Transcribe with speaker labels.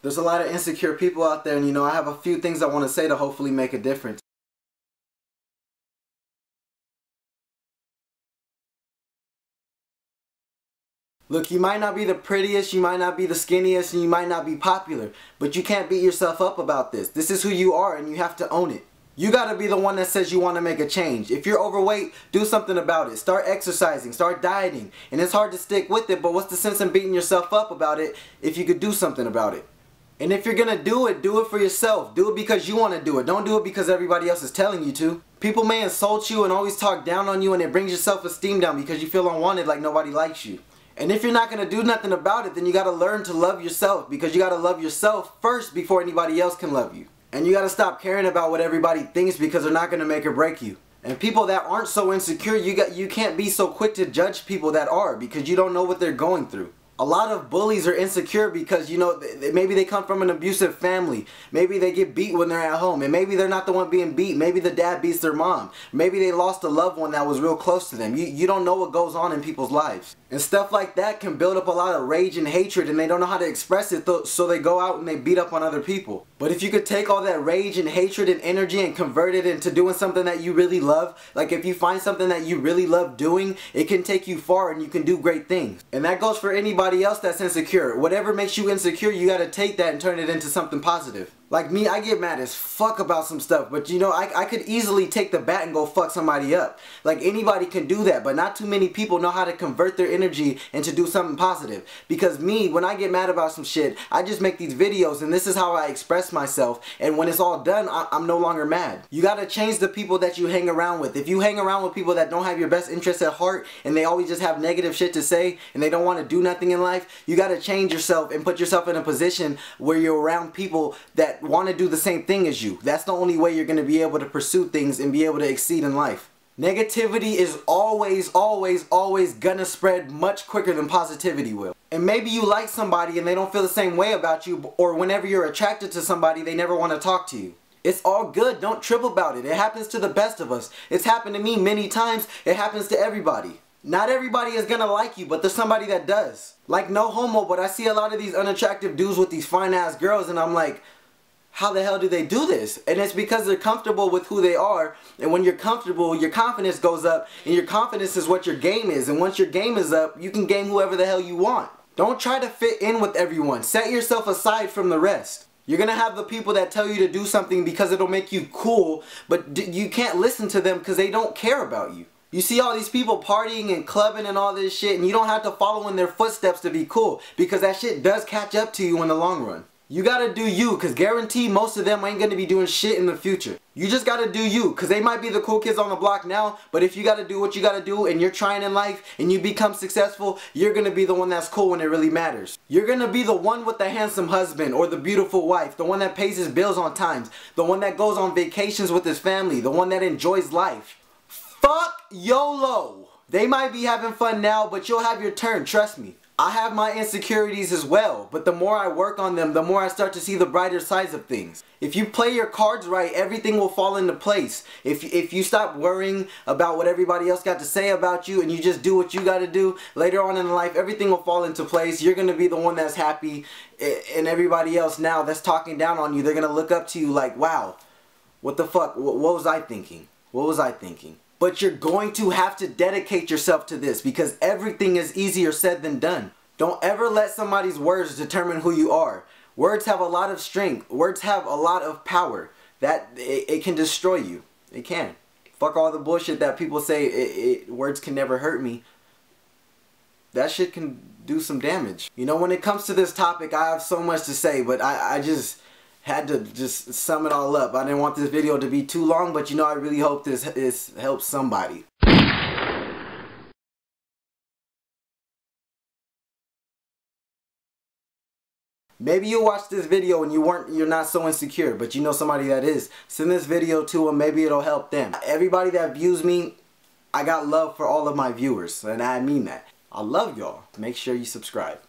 Speaker 1: There's a lot of insecure people out there, and you know, I have a few things I want to say to hopefully make a difference. Look, you might not be the prettiest, you might not be the skinniest, and you might not be popular, but you can't beat yourself up about this. This is who you are, and you have to own it. You gotta be the one that says you want to make a change. If you're overweight, do something about it. Start exercising, start dieting. And it's hard to stick with it, but what's the sense in beating yourself up about it if you could do something about it? And if you're gonna do it for yourself. Do it because you want to do it. Don't do it because everybody else is telling you to. People may insult you and always talk down on you, and it brings your self-esteem down because you feel unwanted, like nobody likes you. And if you're not going to do nothing about it, then you got to learn to love yourself, because you got to love yourself first before anybody else can love you. And you got to stop caring about what everybody thinks, because they're not going to make or break you. And people that aren't so insecure, you can't be so quick to judge people that are, because you don't know what they're going through. A lot of bullies are insecure because, you know, maybe they come from an abusive family. Maybe they get beat when they're at home. And maybe they're not the one being beat. Maybe the dad beats their mom. Maybe they lost a loved one that was real close to them. You don't know what goes on in people's lives. And stuff like that can build up a lot of rage and hatred, and they don't know how to express it, so they go out and they beat up on other people. But if you could take all that rage and hatred and energy and convert it into doing something that you really love, like if you find something that you really love doing, it can take you far and you can do great things. And that goes for anybody else that's insecure. Whatever makes you insecure, you gotta take that and turn it into something positive. Like me, I get mad as fuck about some stuff, but you know, I could easily take the bat and go fuck somebody up. Like anybody can do that, but not too many people know how to convert their energy into do something positive. Because me, when I get mad about some shit, I just make these videos and this is how I express myself, and when it's all done, I'm no longer mad. You gotta change the people that you hang around with. If you hang around with people that don't have your best interests at heart and they always just have negative shit to say and they don't want to do nothing in life, you gotta change yourself and put yourself in a position where you're around people that want to do the same thing as you. That's the only way you're going to be able to pursue things and be able to exceed in life. Negativity is always gonna spread much quicker than positivity will. And maybe you like somebody and they don't feel the same way about you, or whenever you're attracted to somebody, they never want to talk to you. It's all good. Don't trip about it. It happens to the best of us. It's happened to me many times. It happens to everybody. Not everybody is gonna like you, but there's somebody that does. Like, no homo, but I see a lot of these unattractive dudes with these fine ass girls, and I'm like, how the hell do they do this? And it's because they're comfortable with who they are. And when you're comfortable, your confidence goes up, and your confidence is what your game is. And once your game is up, you can game whoever the hell you want. Don't try to fit in with everyone. Set yourself aside from the rest. You're gonna have the people that tell you to do something because it'll make you cool, but you can't listen to them because they don't care about you. You see all these people partying and clubbing and all this shit, and you don't have to follow in their footsteps to be cool, because that shit does catch up to you in the long run. You gotta do you, because guaranteed most of them ain't gonna be doing shit in the future. You just gotta do you, because they might be the cool kids on the block now, but if you gotta do what you gotta do and you're trying in life and you become successful, you're gonna be the one that's cool when it really matters. You're gonna be the one with the handsome husband or the beautiful wife, the one that pays his bills on time, the one that goes on vacations with his family, the one that enjoys life. Fuck YOLO! They might be having fun now, but you'll have your turn, trust me. I have my insecurities as well, but the more I work on them, the more I start to see the brighter sides of things. If you play your cards right, everything will fall into place. If you stop worrying about what everybody else got to say about you and you just do what you got to do, later on in life, everything will fall into place. You're going to be the one that's happy, and everybody else now that's talking down on you, they're going to look up to you like, wow, what the fuck, what was I thinking? What was I thinking? But you're going to have to dedicate yourself to this, because everything is easier said than done. Don't ever let somebody's words determine who you are. Words have a lot of strength. Words have a lot of power. It can destroy you. It can. Fuck all the bullshit that people say, words can never hurt me. That shit can do some damage. You know, when it comes to this topic, I have so much to say, but I just had to just sum it all up. I didn't want this video to be too long, but you know, I really hope this helps somebody. Maybe you watch this video and you're not so insecure, but you know somebody that is. Send this video to them, maybe it'll help them. Everybody that views me, I got love for all of my viewers, and I mean that. I love y'all. Make sure you subscribe.